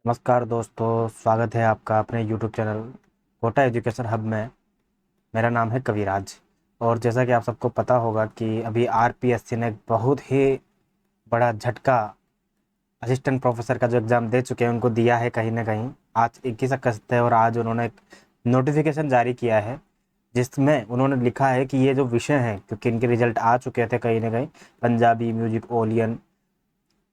नमस्कार दोस्तों, स्वागत है आपका अपने YouTube channel Kota education hub में। मेरा नाम है कविराज। और जैसा कि आप सबको पता होगा कि अभी आरपीएससी ने एक बहुत ही बड़ा झटका असिस्टेंट प्रोफेसर का जो एग्ज़ाम दे चुके हैं उनको दिया है कहीं ना कहीं। आज 21 अगस्त है और आज उन्होंने एक नोटिफिकेशन जारी किया है जिसमें उन्होंने लिखा है कि ये जो विषय हैं, क्योंकि इनके रिजल्ट आ चुके थे कहीं ना कहीं, पंजाबी, म्यूजिक, ओलियन,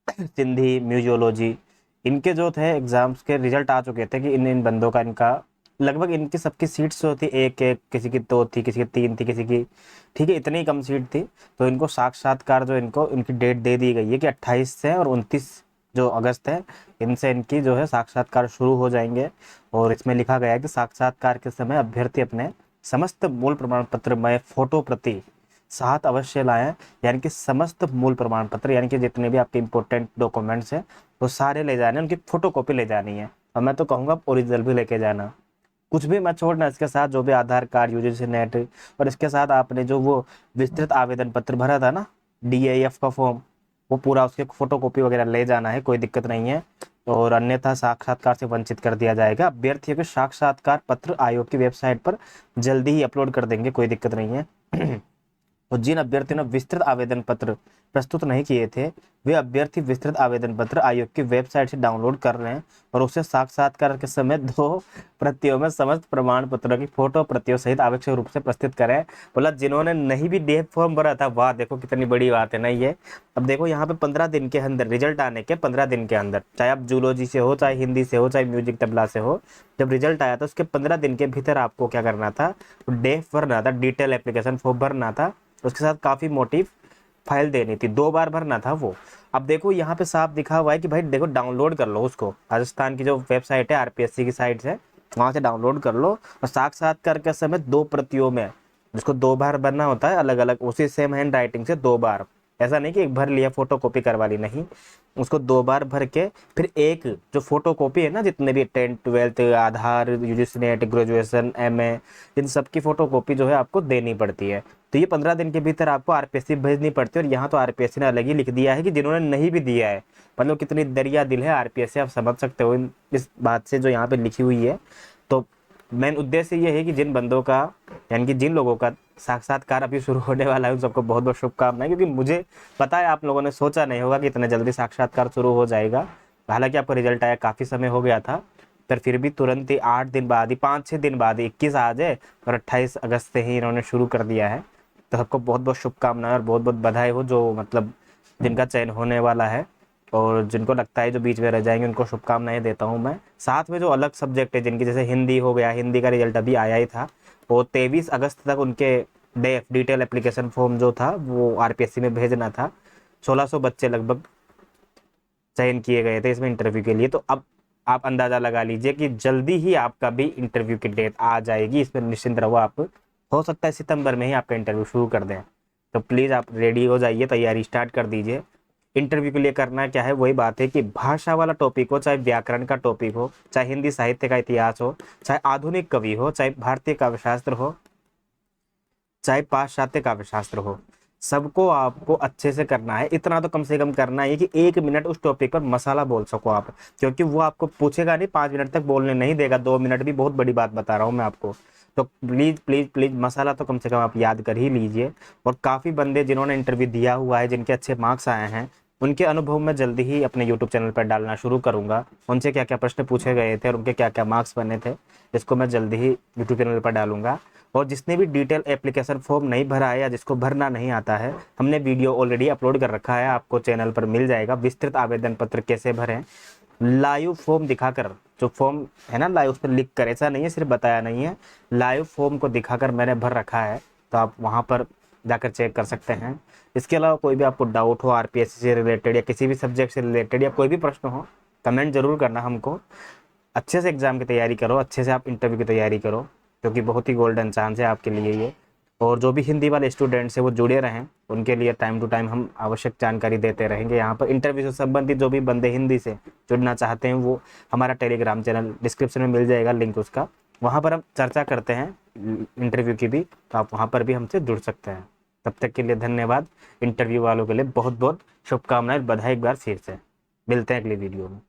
सिंधी, म्यूजियोलॉजी, इनके जो थे एग्ज़ाम्स के रिजल्ट आ चुके थे कि इन इन बंदों का इनका लगभग इनकी सबकी सीट्स जो थी एक एक, किसी की दो थी, किसी की तीन थी, किसी की, ठीक है, इतनी कम सीट थी। तो इनको साक्षात्कार जो इनको इनकी डेट दे दी गई है कि 28 से और 29 जो अगस्त है, इनसे इनकी जो है साक्षात्कार शुरू हो जाएंगे। और इसमें लिखा गया है कि साक्षात्कार के समय अभ्यर्थी अपने समस्त मूल प्रमाण पत्र में फोटो प्रति साथ अवश्य लाएं। यानी कि समस्त मूल प्रमाण पत्र, यानी कि जितने भी आपके इंपॉर्टेंट डॉक्यूमेंट्स हैं वो सारे ले जाने, उनकी फोटो कॉपी ले जानी है। और मैं तो कहूँगा ओरिजिनल भी लेके जाना, कुछ भी मत छोड़ना। इसके साथ जो भी आधार कार्ड, यूजीसी नेट, और इसके साथ आपने जो वो विस्तृत आवेदन पत्र भरा था ना, डीएफ का फॉर्म, वो पूरा उसके फोटो कॉपी वगैरह ले जाना है, कोई दिक्कत नहीं है। और अन्यथा साक्षात्कार से वंचित कर दिया जाएगा। अभ्यर्थियों के साक्षात्कार पत्र आयोग की वेबसाइट पर जल्दी ही अपलोड कर देंगे, कोई दिक्कत नहीं है। और जिन अभ्यर्थियों ने विस्तृत आवेदन पत्र प्रस्तुत नहीं किए थे, वे अभ्यर्थी विस्तृत आवेदन पत्र आयोग की वेबसाइट से डाउनलोड कर रहे हैं और उसे साक्षात्कार के समय 2 प्रतियों में समस्त प्रमाण पत्रों की फोटो प्रतियों सहित आवश्यक रूप से प्रस्तुत करें। बोला जिन्होंने नहीं भी डीएफ फॉर्म भरा था, वाह, देखो कितनी बड़ी बात है ना ये। अब देखो यहाँ पे 15 दिन के अंदर रिजल्ट आने के 15 दिन के अंदर, चाहे आप जूलॉजी से हो, चाहे हिंदी से हो, चाहे म्यूजिक तबला से हो, जब रिजल्ट आया था उसके 15 दिन के भीतर आपको क्या करना था, डेफ भरना था, डिटेल एप्लीकेशन फॉर्म भरना था, उसके साथ काफ़ी मोटिव फाइल देनी थी, 2 बार भरना था वो। अब देखो यहाँ पे साफ दिखा हुआ है कि भाई देखो डाउनलोड कर लो उसको, राजस्थान की जो वेबसाइट है आरपीएससी की साइट है, वहाँ से डाउनलोड कर लो। और साक्षात्कार के समय 2 प्रतियों में, जिसको 2 बार भरना होता है अलग अलग, उसी सेम हैंड राइटिंग से 2 बार, ऐसा नहीं कि एक भर लिया फोटो कॉपी करवा ली, नहीं, उसको 2 बार भर के फिर एक जो फोटो कॉपी है ना, जितने भी 10th 12th आधार, यूजीसी नेट, ग्रेजुएशन, एमए, इन सब की फोटो कॉपी जो है आपको देनी पड़ती है। तो ये 15 दिन के भीतर आपको आरपीएससी भेजनी पड़ती है। और यहाँ तो आरपीएससी ने अलग ही लिख दिया है कि जिन्होंने नहीं भी दिया है, मतलब कितनी दरिया दिल है आरपीएससी, आप समझ सकते हो इस बात से जो यहाँ पे लिखी हुई है। तो मेन उद्देश्य ये है कि जिन बंदों का, यानी कि जिन लोगों का साक्षात्कार अभी शुरू होने वाला है, उन सबको बहुत बहुत शुभकामनाएं, क्योंकि मुझे पता है आप लोगों ने सोचा नहीं होगा कि इतने जल्दी साक्षात्कार शुरू हो जाएगा। हालांकि आपका रिजल्ट आया काफ़ी समय हो गया था, पर फिर भी तुरंत ही 8 दिन बाद ही, 5-6 दिन बाद ही, 21 आज है और 28 अगस्त से ही इन्होंने शुरू कर दिया है। तो सबको बहुत बहुत शुभकामनाएं और बहुत बहुत बधाई हो, जो मतलब जिनका चयन होने वाला है। और जिनको लगता है जो बीच में रह जाएंगे उनको शुभकामनाएं देता हूं मैं। साथ में जो अलग सब्जेक्ट है जिनकी, जैसे हिंदी हो गया, हिंदी का रिजल्ट अभी आया ही था, वो 23 अगस्त तक उनके डेफ डिटेल एप्लीकेशन फॉर्म जो था वो आरपीएससी में भेजना था। 1600 बच्चे लगभग चयन किए गए थे इसमें इंटरव्यू के लिए। तो अब आप अंदाजा लगा लीजिए कि जल्दी ही आपका भी इंटरव्यू की डेट आ जाएगी, इसमें निश्चिंत रहो आप। हो सकता है सितंबर में ही आपका इंटरव्यू शुरू कर दें। तो प्लीज़ आप रेडी हो जाइए, तैयारी स्टार्ट कर दीजिए। इंटरव्यू के लिए करना क्या है, वही बात है कि भाषा वाला टॉपिक हो, चाहे व्याकरण का टॉपिक हो, चाहे हिंदी साहित्य का इतिहास हो, चाहे आधुनिक कवि हो, चाहे भारतीय काव्यशास्त्र हो, चाहे पाश्चात्य काव्यशास्त्र हो, सबको आपको अच्छे से करना है। इतना तो कम से कम करना है कि 1 मिनट उस टॉपिक पर मसाला बोल सको आप, क्योंकि वो आपको पूछेगा नहीं, 5 मिनट तक बोलने नहीं देगा, 2 मिनट भी बहुत बड़ी बात बता रहा हूँ मैं आपको। तो प्लीज प्लीज प्लीज मसाला तो कम से कम आप याद कर ही लीजिए। और काफ़ी बंदे जिन्होंने इंटरव्यू दिया हुआ है, जिनके अच्छे मार्क्स आए हैं, उनके अनुभव मैं जल्दी ही अपने यूट्यूब चैनल पर डालना शुरू करूंगा। उनसे क्या क्या प्रश्न पूछे गए थे और उनके क्या क्या मार्क्स बने थे, इसको मैं जल्दी ही यूट्यूब चैनल पर डालूंगा। और जिसने भी डिटेल एप्लीकेशन फॉर्म नहीं भरा है या जिसको भरना नहीं आता है, हमने वीडियो ऑलरेडी अपलोड कर रखा है, आपको चैनल पर मिल जाएगा। विस्तृत आवेदन पत्र कैसे भरें, लाइव फॉर्म दिखाकर, जो फॉर्म है ना लाइव, उस पर लिख कर, ऐसा नहीं है सिर्फ बताया नहीं है, लाइव फॉर्म को दिखाकर मैंने भर रखा है। तो आप वहाँ पर जाकर चेक कर सकते हैं। इसके अलावा कोई भी आपको डाउट हो आरपीएससी से रिलेटेड या किसी भी सब्जेक्ट से रिलेटेड, या कोई भी प्रश्न हो, कमेंट जरूर करना हमको। अच्छे से एग्जाम की तैयारी करो, अच्छे से आप इंटरव्यू की तैयारी करो, क्योंकि बहुत ही गोल्डन चांस है आपके लिए ये। और जो भी हिंदी वाले स्टूडेंट्स हैं वो जुड़े रहें, उनके लिए टाइम टू टाइम हम आवश्यक जानकारी देते रहेंगे। यहाँ पर इंटरव्यू से संबंधित जो भी बंदे हिंदी से जुड़ना चाहते हैं, वो हमारा टेलीग्राम चैनल डिस्क्रिप्शन में मिल जाएगा लिंक उसका, वहाँ पर हम चर्चा करते हैं इंटरव्यू की भी, तो आप वहाँ पर भी हमसे जुड़ सकते हैं। तब तक के लिए धन्यवाद। इंटरव्यू वालों के लिए बहुत बहुत शुभकामनाएं, बधाई एक बार फिर से। मिलते हैं अगली वीडियो में।